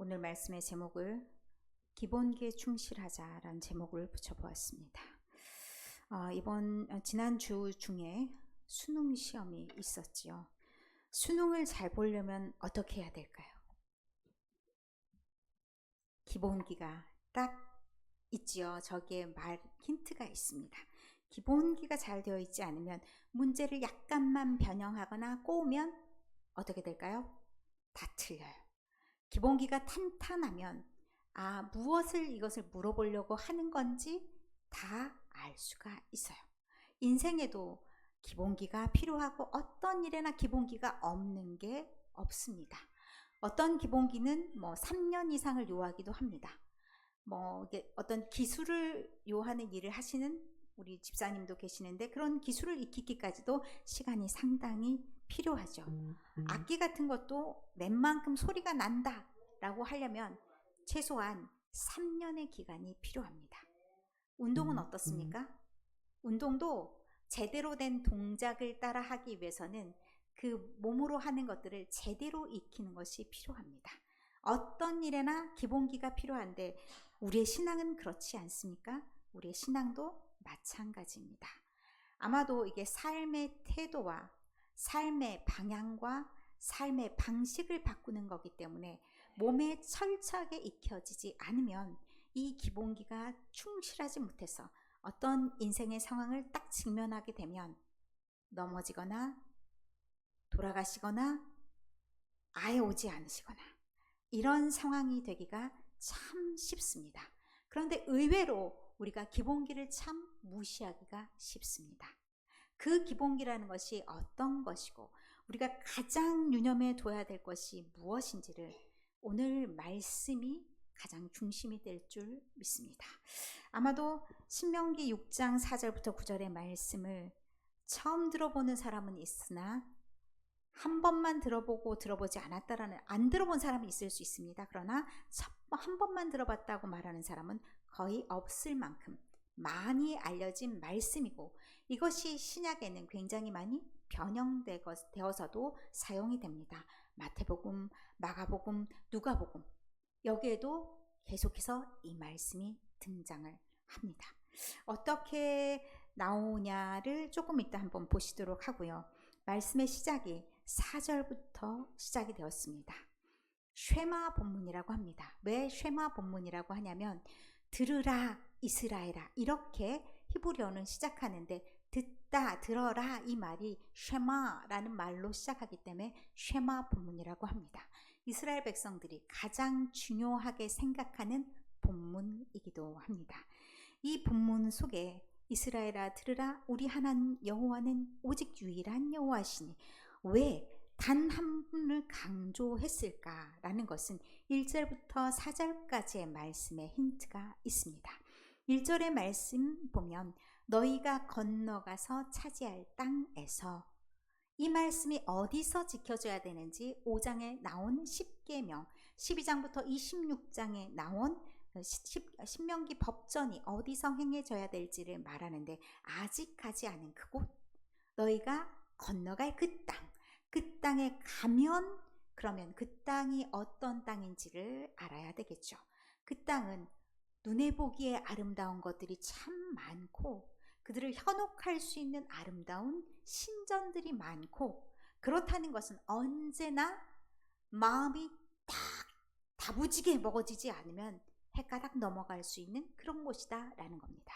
오늘 말씀의 제목을 기본기에 충실하자라는 제목을 붙여보았습니다. 지난주 중에 수능 시험이 있었지요. 수능을 잘 보려면 어떻게 해야 될까요? 기본기가 딱 있지요. 저기에 힌트가 있습니다. 기본기가 잘 되어 있지 않으면 문제를 약간만 변형하거나 꼬우면 어떻게 될까요? 다 틀려요. 기본기가 탄탄하면 무엇을 이것을 물어보려고 하는 건지 다 알 수가 있어요. 인생에도 기본기가 필요하고 어떤 일에나 기본기가 없는 게 없습니다. 어떤 기본기는 3년 이상을 요하기도 합니다. 어떤 기술을 요하는 일을 하시는 우리 집사님도 계시는데 그런 기술을 익히기까지도 시간이 상당히 필요하죠. 악기 같은 것도 웬만큼 소리가 난다 라고 하려면 최소한 3년의 기간이 필요합니다. 운동은 어떻습니까? 운동도 제대로 된 동작을 따라 하기 위해서는 그 몸으로 하는 것들을 제대로 익히는 것이 필요합니다. 어떤 일에나 기본기가 필요한데 우리의 신앙은 그렇지 않습니까? 우리의 신앙도 마찬가지입니다. 아마도 이게 삶의 태도와 삶의 방향과 삶의 방식을 바꾸는 거기 때문에 몸에 철저하게 익혀지지 않으면 이 기본기가 충실하지 못해서 어떤 인생의 상황을 딱 직면하게 되면 넘어지거나 돌아가시거나 아예 오지 않으시거나 이런 상황이 되기가 참 쉽습니다. 그런데 의외로 우리가 기본기를 참 무시하기가 쉽습니다. 그 기본기라는 것이 어떤 것이고 우리가 가장 유념해 둬야 될 것이 무엇인지를 오늘 말씀이 가장 중심이 될 줄 믿습니다. 아마도 신명기 6장 4절부터 9절의 말씀을 처음 들어보는 사람은 있으나 한 번만 들어보고 들어보지 않았다라는 안 들어본 사람이 있을 수 있습니다. 그러나 한 번만 들어봤다고 말하는 사람은 거의 없을 만큼 많이 알려진 말씀이고 이것이 신약에는 굉장히 많이 변형되어서도 사용이 됩니다. 마태복음, 마가복음, 누가복음 여기에도 계속해서 이 말씀이 등장을 합니다. 어떻게 나오냐를 조금 이따 한번 보시도록 하고요. 말씀의 시작이 4절부터 시작이 되었습니다. 쉐마 본문이라고 합니다. 왜 쉐마 본문이라고 하냐면 들으라 이스라엘아 이렇게 히브리어는 시작하는데 듣다 들어라 이 말이 쉐마라는 말로 시작하기 때문에 쉐마 본문이라고 합니다. 이스라엘 백성들이 가장 중요하게 생각하는 본문이기도 합니다. 이 본문 속에 이스라엘아 들으라 우리 하나님 여호와는 오직 유일한 여호와시니 왜 단 한 분을 강조했을까라는 것은 1절부터 4절까지의 말씀에 힌트가 있습니다. 1절의 말씀 보면 너희가 건너가서 차지할 땅에서 이 말씀이 어디서 지켜져야 되는지 5장에 나온 10계명 12장부터 26장에 나온 신명기 법전이 어디서 행해져야 될지를 말하는데 아직 가지 않은 그곳 너희가 건너갈 그 땅에 가면 그러면 그 땅이 어떤 땅인지를 알아야 되겠죠. 그 땅은 눈에 보기에 아름다운 것들이 참 많고 그들을 현혹할 수 있는 아름다운 신전들이 많고 그렇다는 것은 언제나 마음이 딱 다부지게 먹어지지 않으면 해가닥 넘어갈 수 있는 그런 곳이다 라는 겁니다.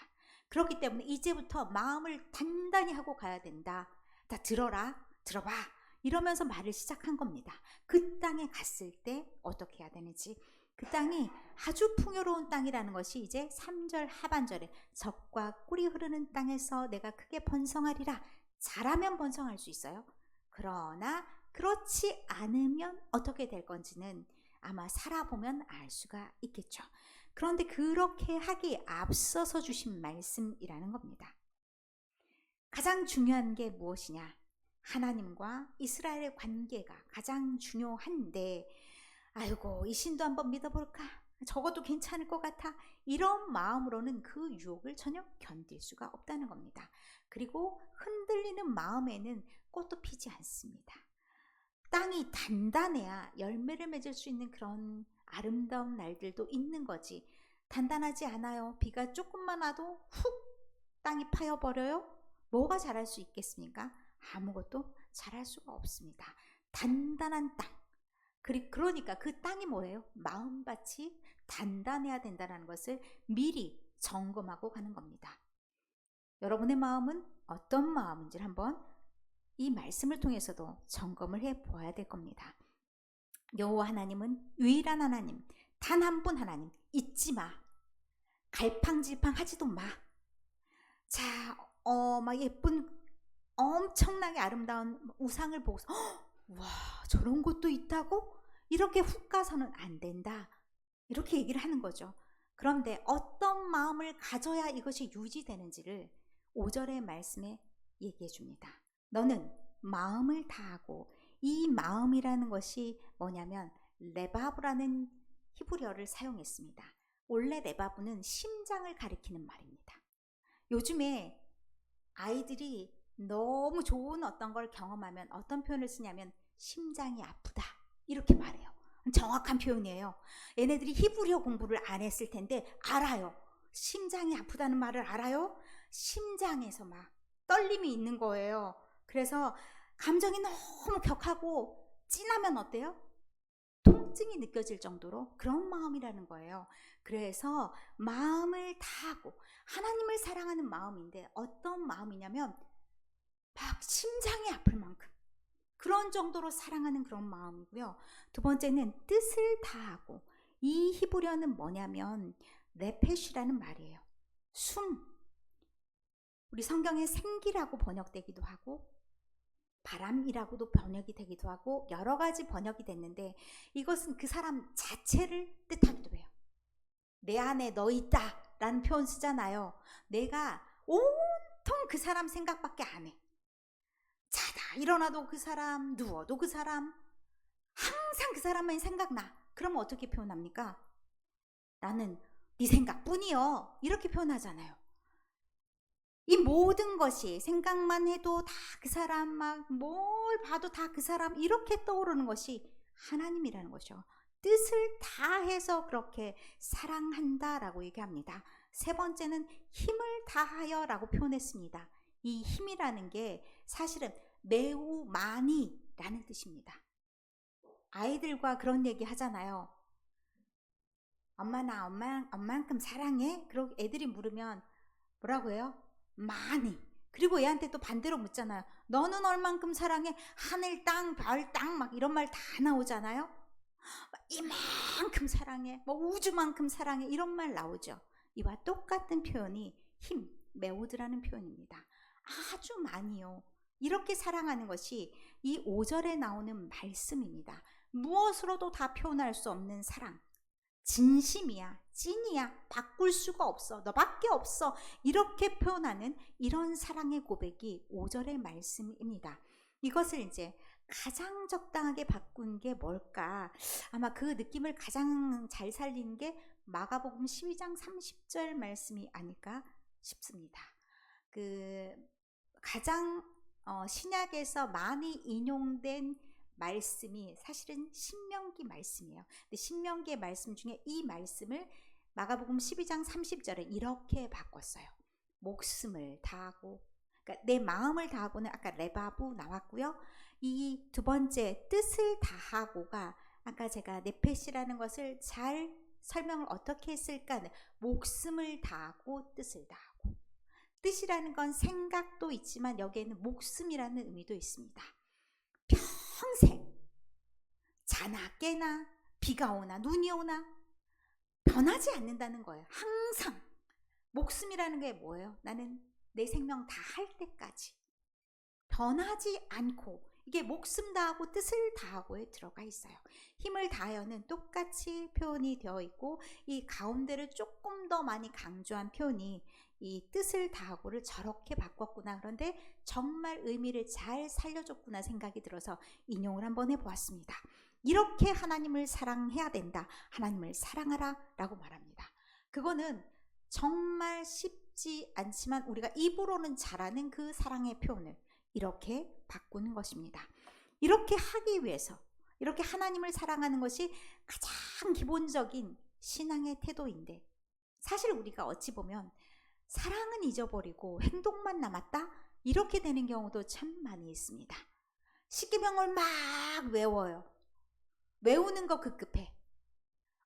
그렇기 때문에 이제부터 마음을 단단히 하고 가야 된다. 다 들어라 들어봐 이러면서 말을 시작한 겁니다. 그 땅에 갔을 때 어떻게 해야 되는지 그 땅이 아주 풍요로운 땅이라는 것이 이제 3절 하반절에 젖과 꿀이 흐르는 땅에서 내가 크게 번성하리라. 잘하면 번성할 수 있어요. 그러나 그렇지 않으면 어떻게 될 건지는 아마 살아보면 알 수가 있겠죠. 그런데 그렇게 하기에 앞서서 주신 말씀이라는 겁니다. 가장 중요한 게 무엇이냐? 하나님과 이스라엘의 관계가 가장 중요한데 아이고 이 신도 한번 믿어볼까? 적어도 괜찮을 것 같아. 이런 마음으로는 그 유혹을 전혀 견딜 수가 없다는 겁니다. 그리고 흔들리는 마음에는 꽃도 피지 않습니다. 땅이 단단해야 열매를 맺을 수 있는 그런 아름다운 날들도 있는 거지. 단단하지 않아요. 비가 조금만 와도 훅 땅이 파여버려요. 뭐가 자랄 수 있겠습니까? 아무것도 자랄 수가 없습니다. 단단한 땅. 그러니까 그 땅이 뭐예요? 마음밭이 단단해야 된다는 것을 미리 점검하고 가는 겁니다. 여러분의 마음은 어떤 마음인지를 한번 이 말씀을 통해서도 점검을 해 보아야 될 겁니다. 여호와 하나님은 유일한 하나님, 단 한 분 하나님, 잊지 마. 갈팡질팡하지도 마. 자, 막 예쁜 엄청나게 아름다운 우상을 보고서 와, 저런 것도 있다고? 이렇게 훅 가서는 안 된다. 이렇게 얘기를 하는 거죠. 그런데 어떤 마음을 가져야 이것이 유지되는지를 5절의 말씀에 얘기해 줍니다. 너는 마음을 다하고, 이 마음이라는 것이 뭐냐면 레바브라는 히브리어를 사용했습니다. 원래 레바브는 심장을 가리키는 말입니다. 요즘에 아이들이 너무 좋은 어떤 걸 경험하면 어떤 표현을 쓰냐면 심장이 아프다 이렇게 말해요. 정확한 표현이에요. 얘네들이 히브리어 공부를 안 했을 텐데 알아요. 심장이 아프다는 말을 알아요. 심장에서 막 떨림이 있는 거예요. 그래서 감정이 너무 격하고 진하면 어때요? 통증이 느껴질 정도로 그런 마음이라는 거예요. 그래서 마음을 다하고, 하나님을 사랑하는 마음인데 어떤 마음이냐면 막 심장이 아플 만큼 그런 정도로 사랑하는 그런 마음이고요. 두 번째는 뜻을 다하고, 이 히브리어는 뭐냐면 네페시라는 말이에요. 숨. 우리 성경에 생기라고 번역되기도 하고 바람이라고도 번역이 되기도 하고 여러 가지 번역이 됐는데, 이것은 그 사람 자체를 뜻하기도 해요. 내 안에 너 있다 라는 표현 쓰잖아요. 내가 온통 그 사람 생각밖에 안 해. 자다 일어나도 그 사람, 누워도 그 사람, 항상 그 사람만 생각나. 그러면 어떻게 표현합니까? 나는 네 생각뿐이요, 이렇게 표현하잖아요. 이 모든 것이 생각만 해도 다 그 사람, 막 뭘 봐도 다 그 사람, 이렇게 떠오르는 것이 하나님이라는 것이죠. 뜻을 다해서 그렇게 사랑한다라고 얘기합니다. 세 번째는 힘을 다하여 라고 표현했습니다. 이 힘이라는 게 사실은 매우 많이 라는 뜻입니다. 아이들과 그런 얘기 하잖아요. 엄마 나 엄만큼 사랑해? 그러고 애들이 물으면 뭐라고 해요? 많이. 그리고 얘한테 또 반대로 묻잖아요. 너는 얼만큼 사랑해? 하늘 땅, 별 땅, 막 이런 말 다 나오잖아요. 이만큼 사랑해, 뭐 우주만큼 사랑해, 이런 말 나오죠. 이와 똑같은 표현이 힘, 메오드라는 표현입니다. 아주 많이요. 이렇게 사랑하는 것이 이 5절에 나오는 말씀입니다. 무엇으로도 다 표현할 수 없는 사랑. 진심이야, 찐이야, 바꿀 수가 없어, 너밖에 없어, 이렇게 표현하는 이런 사랑의 고백이 5절의 말씀입니다. 이것을 이제 가장 적당하게 바꾼 게 뭘까? 아마 그 느낌을 가장 잘 살린 게 마가복음 12장 30절 말씀이 아닐까 싶습니다. 그 가장 신약에서 많이 인용된 말씀이 사실은 신명기 말씀이에요. 근데 신명기의 말씀 중에 이 말씀을 마가복음 12장 30절에 이렇게 바꿨어요. 목숨을 다하고, 그러니까 내 마음을 다하고는 아까 레바부 나왔고요. 이 두 번째 뜻을 다하고가 아까 제가 네페시라는 것을 잘 설명을 어떻게 했을까? 목숨을 다하고 뜻을 다하고. 뜻이라는 건 생각도 있지만 여기에는 목숨이라는 의미도 있습니다. 평생 자나 깨나 비가 오나 눈이 오나 변하지 않는다는 거예요. 항상. 목숨이라는 게 뭐예요? 나는 내 생명 다 할 때까지 변하지 않고, 이게 목숨 다하고 뜻을 다하고에 들어가 있어요. 힘을 다하여는 똑같이 표현이 되어 있고, 이 가운데를 조금 더 많이 강조한 표현이 이 뜻을 다하고를 저렇게 바꿨구나, 그런데 정말 의미를 잘 살려줬구나 생각이 들어서 인용을 한번 해보았습니다. 이렇게 하나님을 사랑해야 된다, 하나님을 사랑하라 라고 말합니다. 그거는 정말 쉽지 않지만 우리가 입으로는 잘하는 그 사랑의 표현을 이렇게 바꾸는 것입니다. 이렇게 하기 위해서 이렇게 하나님을 사랑하는 것이 가장 기본적인 신앙의 태도인데, 사실 우리가 어찌 보면 사랑은 잊어버리고 행동만 남았다? 이렇게 되는 경우도 참 많이 있습니다. 십계명을 막 외워요. 외우는 거 급급해.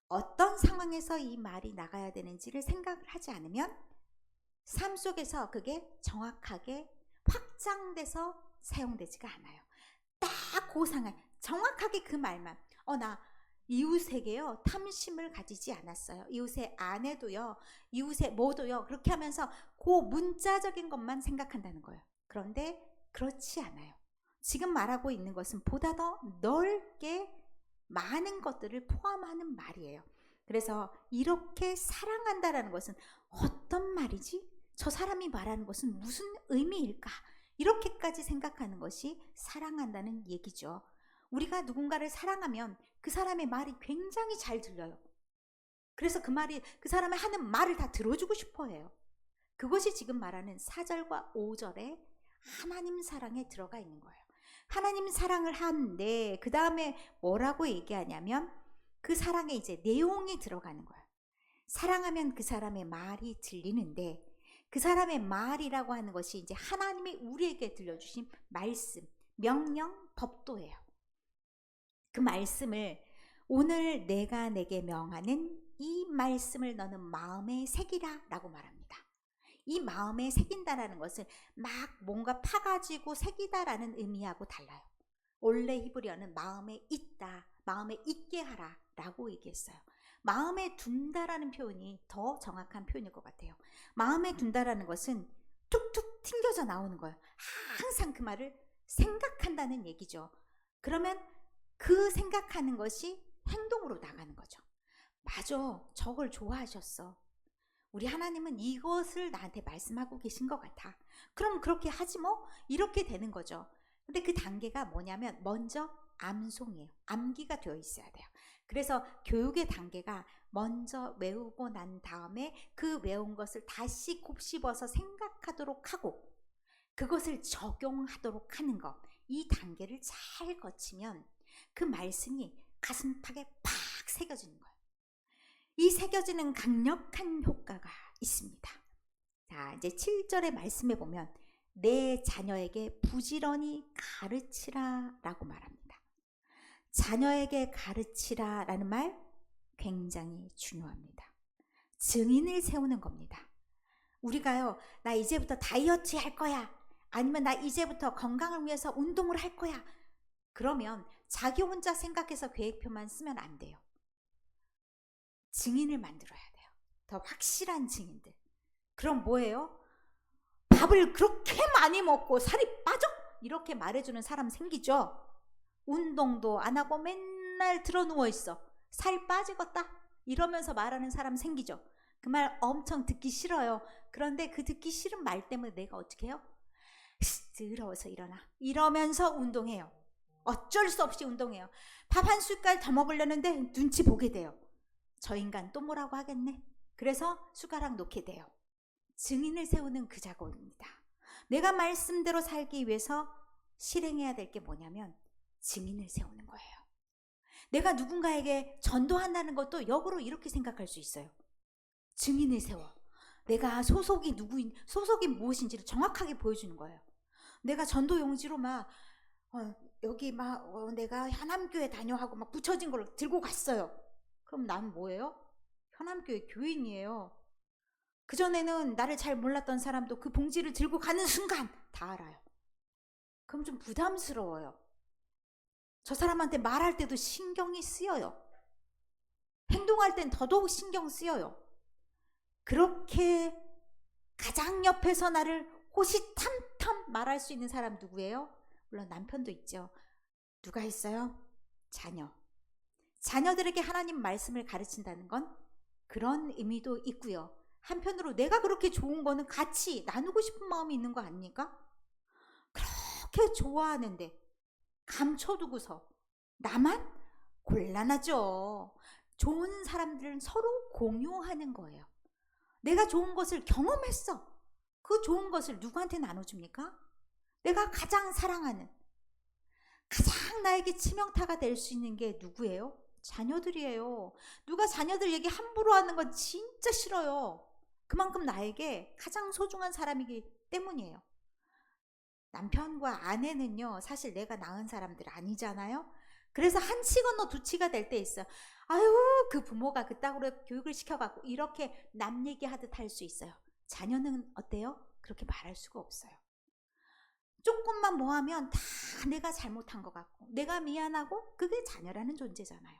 어떤 상황에서 이 말이 나가야 되는지를 생각을 하지 않으면 삶 속에서 그게 정확하게 확장돼서 사용되지가 않아요. 딱 그 상황, 정확하게 그 말만. 나 이웃에게요 탐심을 가지지 않았어요. 이웃의 아내도요, 이웃의 뭐도요, 그렇게 하면서 그 문자적인 것만 생각한다는 거예요. 그런데 그렇지 않아요. 지금 말하고 있는 것은 보다 더 넓게 많은 것들을 포함하는 말이에요. 그래서 이렇게 사랑한다라는 것은 어떤 말이지? 저 사람이 말하는 것은 무슨 의미일까? 이렇게까지 생각하는 것이 사랑한다는 얘기죠. 우리가 누군가를 사랑하면 그 사람의 말이 굉장히 잘 들려요. 그래서 그 사람이 하는 말을 다 들어주고 싶어 해요. 그것이 지금 말하는 4절과 5절에 하나님 사랑에 들어가 있는 거예요. 하나님 사랑을 하는데 그 다음에 뭐라고 얘기하냐면 그 사랑에 이제 내용이 들어가는 거예요. 사랑하면 그 사람의 말이 들리는데, 그 사람의 말이라고 하는 것이 이제 하나님이 우리에게 들려주신 말씀, 명령, 법도예요. 그 말씀을 오늘 내가 내게 명하는 이 말씀을 너는 마음에 새기라 라고 말합니다. 이 마음에 새긴다라는 것은 막 뭔가 파가지고 새기다라는 의미하고 달라요. 원래 히브리어는 마음에 있다, 마음에 있게 하라 라고 얘기했어요. 마음에 둔다라는 표현이 더 정확한 표현일 것 같아요. 마음에 둔다라는 것은 툭툭 튕겨져 나오는 거예요. 항상 그 말을 생각한다는 얘기죠. 그러면 그 생각하는 것이 행동으로 나가는 거죠. 맞아, 저걸 좋아하셨어. 우리 하나님은 이것을 나한테 말씀하고 계신 것 같아. 그럼 그렇게 하지 뭐? 이렇게 되는 거죠. 근데 그 단계가 뭐냐면 먼저 암송이에요. 암기가 되어 있어야 돼요. 그래서 교육의 단계가 먼저 외우고 난 다음에 그 외운 것을 다시 곱씹어서 생각하도록 하고 그것을 적용하도록 하는 것, 이 단계를 잘 거치면 그 말씀이 가슴팍에 팍 새겨지는 거예요. 이 새겨지는 강력한 효과가 있습니다. 자, 이제 7절의 말씀에 보면 내 자녀에게 부지런히 가르치라 라고 말합니다. 자녀에게 가르치라 라는 말 굉장히 중요합니다. 증인을 세우는 겁니다. 우리가요, 나 이제부터 다이어트 할 거야, 아니면 나 이제부터 건강을 위해서 운동을 할 거야, 그러면 자기 혼자 생각해서 계획표만 쓰면 안 돼요. 증인을 만들어야 돼요. 더 확실한 증인들. 그럼 뭐예요? 밥을 그렇게 많이 먹고 살이 빠져? 이렇게 말해주는 사람 생기죠? 운동도 안 하고 맨날 들어 누워 있어. 살 빠지겠다? 이러면서 말하는 사람 생기죠? 그 말 엄청 듣기 싫어요. 그런데 그 듣기 싫은 말 때문에 내가 어떻게 해요? 더러워서 일어나. 이러면서 운동해요. 어쩔 수 없이 운동해요. 밥 한 숟갈 더 먹으려는데 눈치 보게 돼요. 저 인간 또 뭐라고 하겠네. 그래서 숟가락 놓게 돼요. 증인을 세우는 그 작업입니다. 내가 말씀대로 살기 위해서 실행해야 될 게 뭐냐면 증인을 세우는 거예요. 내가 누군가에게 전도한다는 것도 역으로 이렇게 생각할 수 있어요. 증인을 세워. 내가 소속이 무엇인지를 정확하게 보여주는 거예요. 내가 전도 용지로 여기 내가 현암교회 다녀하고 막 붙여진 걸 들고 갔어요. 그럼 난 뭐예요? 현암교회 교인이에요. 그전에는 나를 잘 몰랐던 사람도 그 봉지를 들고 가는 순간 다 알아요. 그럼 좀 부담스러워요. 저 사람한테 말할 때도 신경이 쓰여요. 행동할 땐 더더욱 신경 쓰여요. 그렇게 가장 옆에서 나를 호시탐탐 말할 수 있는 사람 누구예요? 물론 남편도 있죠. 누가 있어요? 자녀. 자녀들에게 하나님 말씀을 가르친다는 건 그런 의미도 있고요. 한편으로 내가 그렇게 좋은 거는 같이 나누고 싶은 마음이 있는 거 아닙니까? 그렇게 좋아하는데 감춰두고서 나만 곤란하죠. 좋은 사람들은 서로 공유하는 거예요. 내가 좋은 것을 경험했어. 그 좋은 것을 누구한테 나눠줍니까? 내가 가장 사랑하는, 가장 나에게 치명타가 될 수 있는 게 누구예요? 자녀들이에요. 누가 자녀들 얘기 함부로 하는 건 진짜 싫어요. 그만큼 나에게 가장 소중한 사람이기 때문이에요. 남편과 아내는요, 사실 내가 낳은 사람들 아니잖아요. 그래서 한 치 건너 두 치가 될 때 있어요. 아유, 그 부모가 그따구로 교육을 시켜갖고 이렇게 남 얘기하듯 할 수 있어요. 자녀는 어때요? 그렇게 말할 수가 없어요. 조금만 뭐 하면 다 내가 잘못한 것 같고 내가 미안하고, 그게 자녀라는 존재잖아요.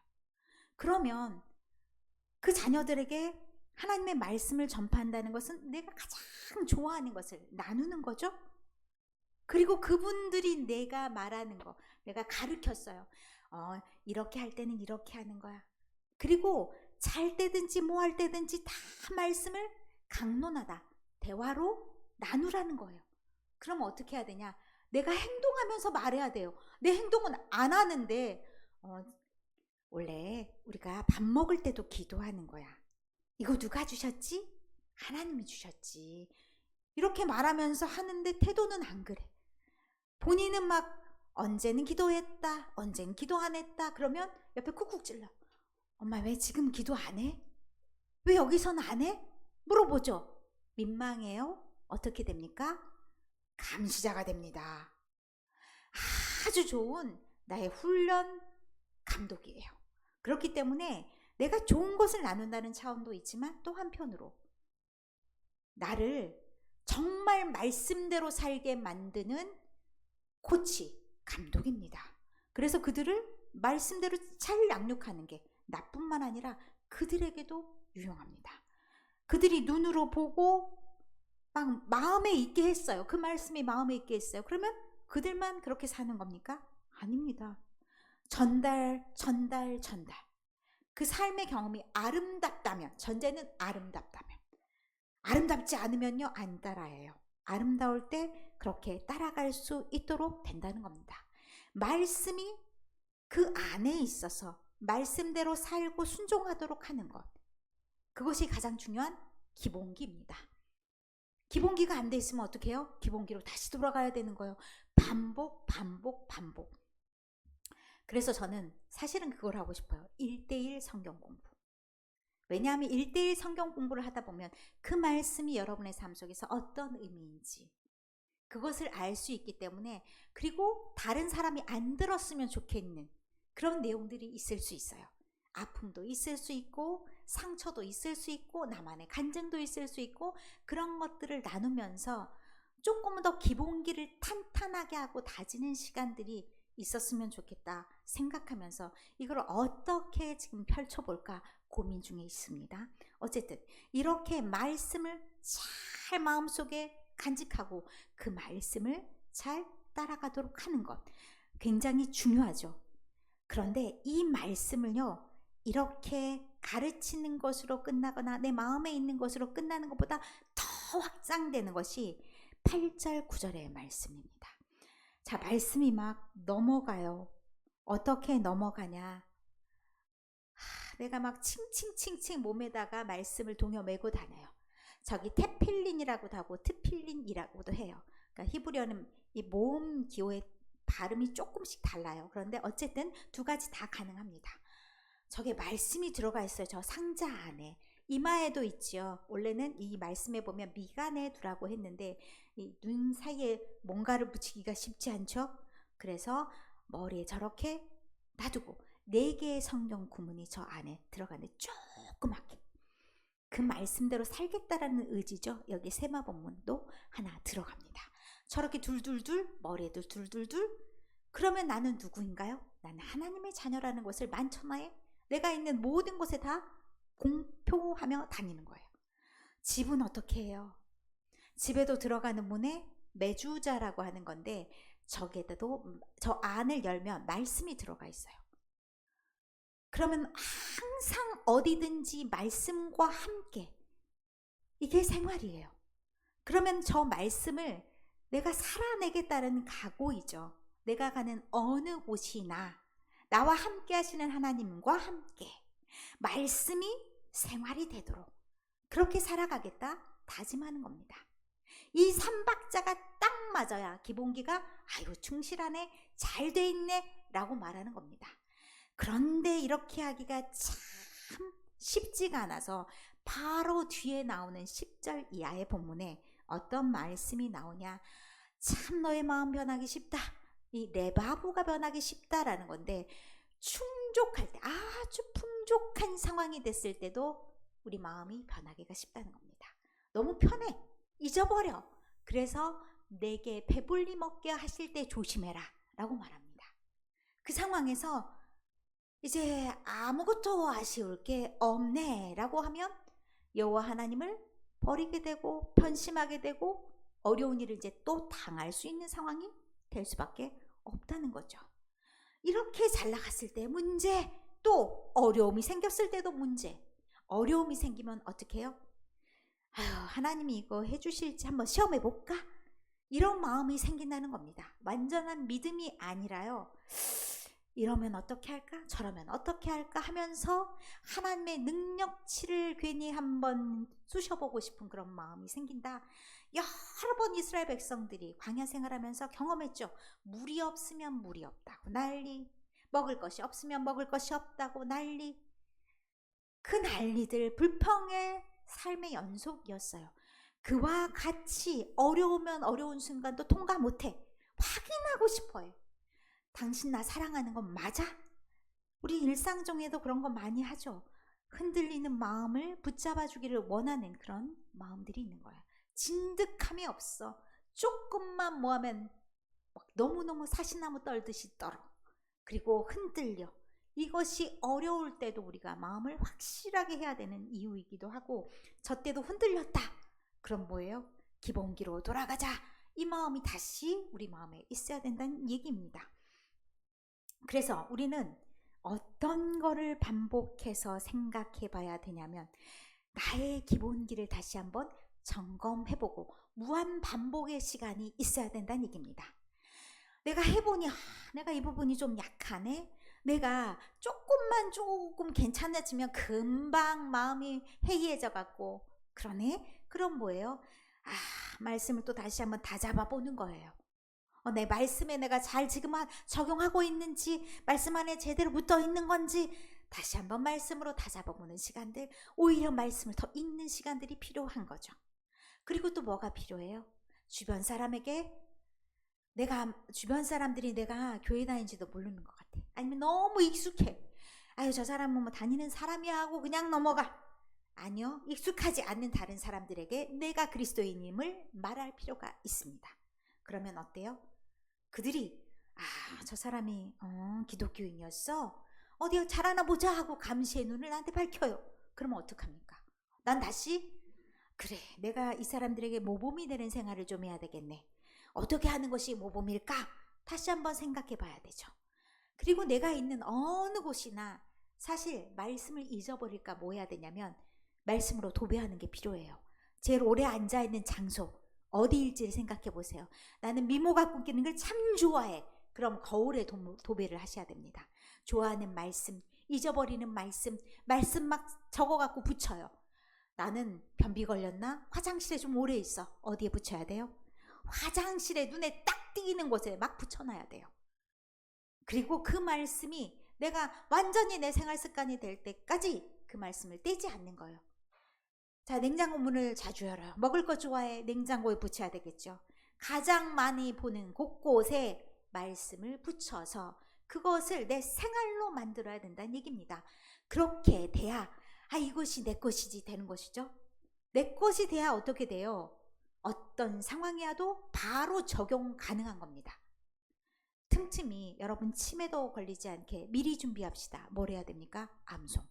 그러면 그 자녀들에게 하나님의 말씀을 전파한다는 것은 내가 가장 좋아하는 것을 나누는 거죠. 그리고 그분들이 내가 말하는 거, 내가 가르쳤어요. 이렇게 할 때는 이렇게 하는 거야. 그리고 잘 때든지 뭐 할 때든지 다 말씀을 강론하다, 대화로 나누라는 거예요. 그럼 어떻게 해야 되냐? 내가 행동하면서 말해야 돼요. 내 행동은 안 하는데 원래 우리가 밥 먹을 때도 기도하는 거야. 이거 누가 주셨지? 하나님이 주셨지. 이렇게 말하면서 하는데 태도는 안 그래. 본인은 막 언제는 기도했다, 언제는 기도 안 했다. 그러면 옆에 쿡쿡 찔러. 엄마 왜 지금 기도 안 해? 왜 여기서는 안 해? 물어보죠. 민망해요? 어떻게 됩니까? 감시자가 됩니다. 아주 좋은 나의 훈련 감독이에요. 그렇기 때문에 내가 좋은 것을 나눈다는 차원도 있지만, 또 한편으로 나를 정말 말씀대로 살게 만드는 코치, 감독입니다. 그래서 그들을 말씀대로 잘 양육하는 게 나뿐만 아니라 그들에게도 유용합니다. 그들이 눈으로 보고 막 마음에 있게 했어요. 그 말씀이 마음에 있게 했어요. 그러면 그들만 그렇게 사는 겁니까? 아닙니다. 전달. 그 삶의 경험이 아름답다면, 전제는 아름답다면. 아름답지 않으면요, 안 따라해요. 아름다울 때 그렇게 따라갈 수 있도록 된다는 겁니다. 말씀이 그 안에 있어서 말씀대로 살고 순종하도록 하는 것, 그것이 가장 중요한 기본기입니다. 기본기가 안 돼 있으면 어떻게 해요? 기본기로 다시 돌아가야 되는 거예요. 반복. 그래서 저는 사실은 그걸 하고 싶어요. 1:1 성경 공부. 왜냐하면 1:1 성경 공부를 하다 보면 그 말씀이 여러분의 삶 속에서 어떤 의미인지 그것을 알 수 있기 때문에, 그리고 다른 사람이 안 들었으면 좋겠는 그런 내용들이 있을 수 있어요. 아픔도 있을 수 있고, 상처도 있을 수 있고, 나만의 간증도 있을 수 있고, 그런 것들을 나누면서 조금 더 기본기를 탄탄하게 하고 다지는 시간들이 있었으면 좋겠다 생각하면서 이걸 어떻게 지금 펼쳐볼까 고민 중에 있습니다. 어쨌든 이렇게 말씀을 잘 마음속에 간직하고 그 말씀을 잘 따라가도록 하는 것, 굉장히 중요하죠. 그런데 이 말씀을요, 이렇게 가르치는 것으로 끝나거나 내 마음에 있는 것으로 끝나는 것보다 더 확장되는 것이 8절 9절의 말씀입니다. 자, 말씀이 막 넘어가요. 어떻게 넘어가냐? 내가 막 칭칭칭칭 몸에다가 말씀을 동여 메고 다녀요. 저기 테필린이라고도 하고 트필린이라고도 해요. 그러니까 히브리어는 이 모음 기호의 발음이 조금씩 달라요. 그런데 어쨌든 두 가지 다 가능합니다. 저게 말씀이 들어가 있어요. 저 상자 안에. 이마에도 있지요. 원래는 이 말씀에 보면 미간에 두라고 했는데 이 눈 사이에 뭔가를 붙이기가 쉽지 않죠. 그래서 머리에 저렇게 놔두고 4개의 성경 구문이 저 안에 들어가는, 조그맣게 그 말씀대로 살겠다라는 의지죠. 여기 세마 본문도 하나 들어갑니다. 저렇게 둘둘둘, 머리에도 둘둘둘. 그러면 나는 누구인가요? 나는 하나님의 자녀라는 것을 만천하에 내가 있는 모든 곳에 다 공표하며 다니는 거예요. 집은 어떻게 해요? 집에도 들어가는 문에 매주자라고 하는 건데, 저게도 저 안을 열면 말씀이 들어가 있어요. 그러면 항상 어디든지 말씀과 함께, 이게 생활이에요. 그러면 저 말씀을 내가 살아내겠다는 각오이죠. 내가 가는 어느 곳이나 나와 함께 하시는 하나님과 함께 말씀이 생활이 되도록 그렇게 살아가겠다 다짐하는 겁니다. 이 3박자가 딱 맞아야 기본기가 아이고 충실하네, 잘 돼 있네 라고 말하는 겁니다. 그런데 이렇게 하기가 참 쉽지가 않아서 바로 뒤에 나오는 10절 이하의 본문에 어떤 말씀이 나오냐, 참 너의 마음 변하기 쉽다, 이 레바브가 변하기 쉽다라는 건데, 충족할 때, 아주 풍족한 상황이 됐을 때도 우리 마음이 변하기가 쉽다는 겁니다. 너무 편해, 잊어버려. 그래서 내게 배불리 먹게 하실 때 조심해라 라고 말합니다. 그 상황에서 이제 아무것도 아쉬울 게 없네 라고 하면 여호와 하나님을 버리게 되고 편심하게 되고 어려운 일을 이제 또 당할 수 있는 상황이 될 수밖에 없다는 거죠. 이렇게 잘 나갔을 때 문제, 또 어려움이 생겼을 때도 문제. 어려움이 생기면 어떻게 해요? 아유, 하나님이 이거 해주실지 한번 시험해 볼까? 이런 마음이 생긴다는 겁니다. 완전한 믿음이 아니라요, 이러면 어떻게 할까? 저러면 어떻게 할까? 하면서 하나님의 능력치를 괜히 한번 쑤셔보고 싶은 그런 마음이 생긴다. 여러 번 이스라엘 백성들이 광야 생활하면서 경험했죠. 물이 없으면 물이 없다고 난리, 먹을 것이 없으면 먹을 것이 없다고 난리. 그 난리들 불평의 삶의 연속이었어요. 그와 같이 어려우면 어려운 순간도 통과 못해. 확인하고 싶어요. 당신 나 사랑하는 건 맞아? 우리 일상 중에도 그런 거 많이 하죠. 흔들리는 마음을 붙잡아 주기를 원하는 그런 마음들이 있는 거야. 진득함이 없어. 조금만 뭐 하면 막 너무너무 사시나무 떨듯이 떨어. 그리고 흔들려. 이것이 어려울 때도 우리가 마음을 확실하게 해야 되는 이유이기도 하고, 저 때도 흔들렸다. 그럼 뭐예요? 기본기로 돌아가자. 이 마음이 다시 우리 마음에 있어야 된다는 얘기입니다. 그래서 우리는 어떤 거를 반복해서 생각해 봐야 되냐면, 나의 기본기를 다시 한번 점검해보고 무한 반복의 시간이 있어야 된다는 얘기입니다. 내가 해보니 내가 이 부분이 좀 약하네, 내가 조금 괜찮아지면 금방 마음이 해이해져 갖고 그러네. 그럼 뭐예요? 말씀을 또 다시 한번 다잡아 보는 거예요. 내 말씀에 내가 잘 지금 적용하고 있는지, 말씀 안에 제대로 붙어 있는 건지 다시 한번 말씀으로 다잡아보는 시간들, 오히려 말씀을 더 읽는 시간들이 필요한 거죠. 그리고 또 뭐가 필요해요? 주변 사람들이 내가 교회 다니는지도 모르는 것 같아. 아니면 너무 익숙해. 아유, 저 사람은 뭐 다니는 사람이야 하고 그냥 넘어가. 아니요, 익숙하지 않는 다른 사람들에게 내가 그리스도인임을 말할 필요가 있습니다. 그러면 어때요? 그들이 저 사람이 기독교인이었어, 어디 잘하나 보자 하고 감시의 눈을 나한테 밝혀요. 그러면 어떡합니까? 난 다시 그래, 내가 이 사람들에게 모범이 되는 생활을 좀 해야 되겠네. 어떻게 하는 것이 모범일까? 다시 한번 생각해 봐야 되죠. 그리고 내가 있는 어느 곳이나 사실 말씀을 잊어버릴까 뭐 해야 되냐면 말씀으로 도배하는 게 필요해요. 제일 오래 앉아있는 장소 어디일지를 생각해 보세요. 나는 미모가 꿈꾸는 걸 참 좋아해. 그럼 거울에 도배를 하셔야 됩니다. 좋아하는 말씀, 잊어버리는 말씀 막 적어갖고 붙여요. 나는 변비 걸렸나? 화장실에 좀 오래 있어. 어디에 붙여야 돼요? 화장실에 눈에 딱 띄는 곳에 막 붙여놔야 돼요. 그리고 그 말씀이 내가 완전히 내 생활 습관이 될 때까지 그 말씀을 떼지 않는 거예요. 자, 냉장고 문을 자주 열어요. 먹을 거 좋아해. 냉장고에 붙여야 되겠죠. 가장 많이 보는 곳곳에 말씀을 붙여서 그것을 내 생활로 만들어야 된다는 얘기입니다. 그렇게 돼야 이것이 내 것이지 되는 것이죠. 내 것이 돼야 어떻게 돼요? 어떤 상황이라도 바로 적용 가능한 겁니다. 틈틈이 여러분 치매도 걸리지 않게 미리 준비합시다. 뭘 해야 됩니까? 암송.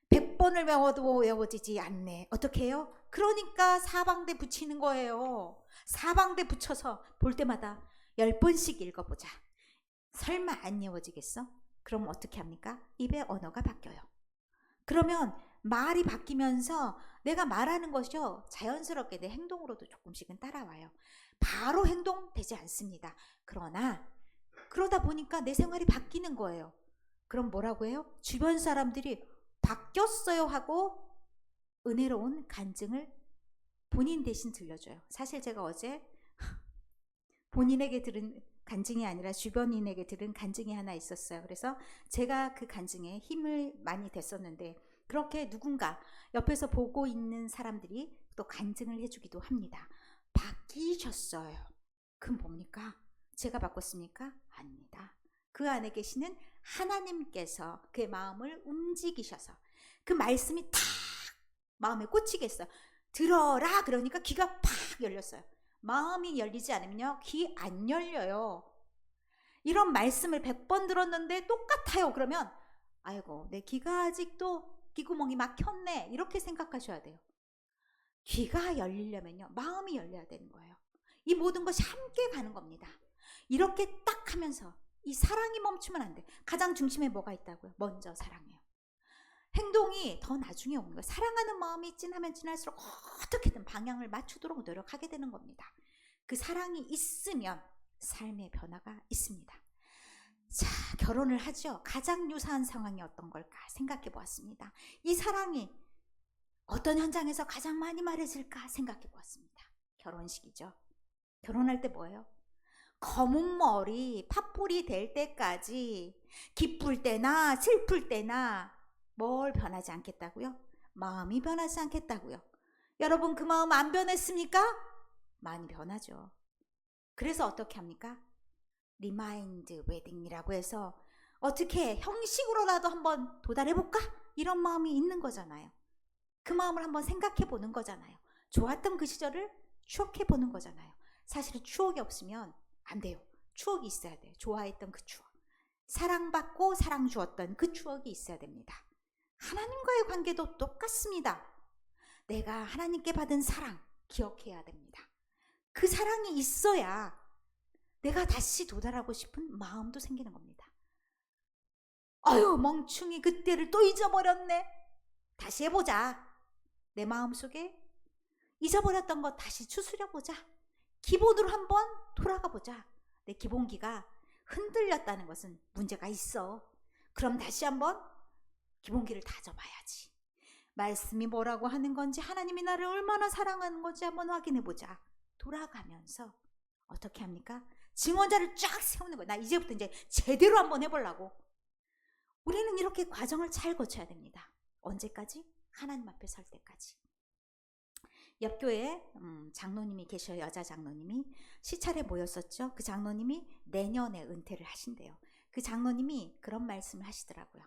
100번을 외워도 외워지지 않네. 어떻게 해요? 그러니까 사방대 붙이는 거예요. 사방대 붙여서 볼 때마다 10번씩 읽어보자. 설마 안 외워지겠어? 그럼 어떻게 합니까? 입의 언어가 바뀌어요. 그러면 말이 바뀌면서 내가 말하는 것이요, 자연스럽게 내 행동으로도 조금씩은 따라와요. 바로 행동되지 않습니다. 그러다 보니까 내 생활이 바뀌는 거예요. 그럼 뭐라고 해요? 주변 사람들이 바뀌었어요 하고 은혜로운 간증을 본인 대신 들려줘요. 사실 제가 어제 본인에게 들은 간증이 아니라 주변인에게 들은 간증이 하나 있었어요. 그래서 제가 그 간증에 힘을 많이 댔었는데, 그렇게 누군가 옆에서 보고 있는 사람들이 또 간증을 해주기도 합니다. 바뀌셨어요. 그럼 뭡니까? 제가 바꿨습니까? 아닙니다. 그 안에 계시는 하나님께서 그의 마음을 움직이셔서 그 말씀이 탁 마음에 꽂히게 했어요. 들어라 그러니까 귀가 팍 열렸어요. 마음이 열리지 않으면요, 귀 안 열려요. 이런 말씀을 100번 들었는데 똑같아요. 그러면 아이고, 내 귀가 아직도 귀구멍이 막혔네, 이렇게 생각하셔야 돼요. 귀가 열리려면요, 마음이 열려야 되는 거예요. 이 모든 것이 함께 가는 겁니다. 이렇게 딱 하면서 이 사랑이 멈추면 안 돼. 가장 중심에 뭐가 있다고요? 먼저 사랑해요. 행동이 더 나중에 오는 거예요. 사랑하는 마음이 진하면 진할수록 어떻게든 방향을 맞추도록 노력하게 되는 겁니다. 그 사랑이 있으면 삶의 변화가 있습니다. 자, 결혼을 하죠. 가장 유사한 상황이 어떤 걸까 생각해 보았습니다. 이 사랑이 어떤 현장에서 가장 많이 말해질까 생각해 보았습니다. 결혼식이죠. 결혼할 때 뭐예요? 검은 머리 팥불이 될 때까지 기쁠 때나 슬플 때나 뭘 변하지 않겠다고요? 마음이 변하지 않겠다고요. 여러분, 그 마음 안 변했습니까? 많이 변하죠. 그래서 어떻게 합니까? 리마인드 웨딩이라고 해서 어떻게 형식으로라도 한번 도달해볼까? 이런 마음이 있는 거잖아요. 그 마음을 한번 생각해 보는 거잖아요. 좋았던 그 시절을 추억해 보는 거잖아요. 사실은 추억이 없으면 안 돼요. 추억이 있어야 돼요. 좋아했던 그 추억, 사랑받고 사랑 주었던 그 추억이 있어야 됩니다. 하나님과의 관계도 똑같습니다. 내가 하나님께 받은 사랑 기억해야 됩니다. 그 사랑이 있어야 내가 다시 도달하고 싶은 마음도 생기는 겁니다. 아유, 멍충이 그때를 또 잊어버렸네. 다시 해보자. 내 마음속에 잊어버렸던 것 다시 추스려보자. 기본으로 한번 돌아가보자. 내 기본기가 흔들렸다는 것은 문제가 있어. 그럼 다시 한번 기본기를 다져봐야지. 말씀이 뭐라고 하는 건지, 하나님이 나를 얼마나 사랑하는 건지 한번 확인해보자. 돌아가면서 어떻게 합니까? 증언자를 쫙 세우는 거예요. 나 이제부터 이제 제대로 한번 해보려고. 우리는 이렇게 과정을 잘 거쳐야 됩니다. 언제까지? 하나님 앞에 설 때까지. 옆 교회에 장로님이 계셔요. 여자 장로님이 시찰에 모였었죠. 그 장로님이 내년에 은퇴를 하신대요. 그 장로님이 그런 말씀을 하시더라고요.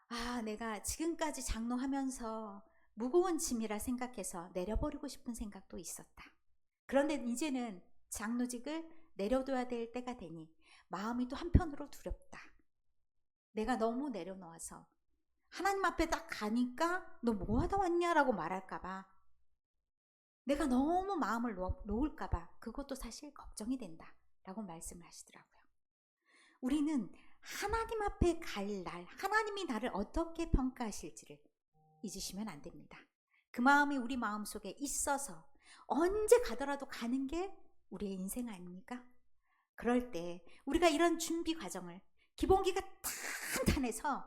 아, 내가 지금까지 장로하면서 무거운 짐이라 생각해서 내려버리고 싶은 생각도 있었다. 그런데 이제는 장로직을 내려둬야 될 때가 되니 마음이 또 한편으로 두렵다. 내가 너무 내려놓아서 하나님 앞에 딱 가니까 너 뭐 하다 왔냐라고 말할까봐, 내가 너무 마음을 놓을까봐 그것도 사실 걱정이 된다 라고 말씀을 하시더라고요. 우리는 하나님 앞에 갈 날, 하나님이 나를 어떻게 평가하실지를 잊으시면 안 됩니다. 그 마음이 우리 마음속에 있어서 언제 가더라도 가는 게 우리의 인생 아닙니까? 그럴 때 우리가 이런 준비 과정을, 기본기가 탄탄해서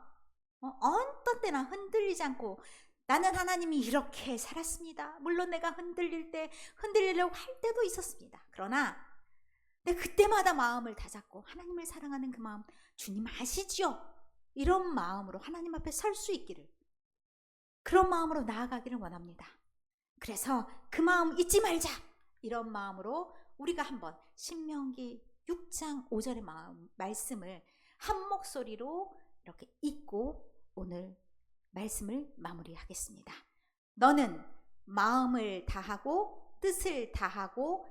어떤 때나 흔들리지 않고, 나는 하나님이 이렇게 살았습니다. 물론 내가 흔들리려고 할 때도 있었습니다. 그러나 그때마다 마음을 다잡고 하나님을 사랑하는 그 마음, 주님 아시죠? 이런 마음으로 하나님 앞에 설 수 있기를, 그런 마음으로 나아가기를 원합니다. 그래서 그 마음 잊지 말자, 이런 마음으로 우리가 한번 신명기 6장 5절의 말씀을 한 목소리로 이렇게 읽고 오늘 말씀을 마무리하겠습니다. 너는 마음을 다하고 뜻을 다하고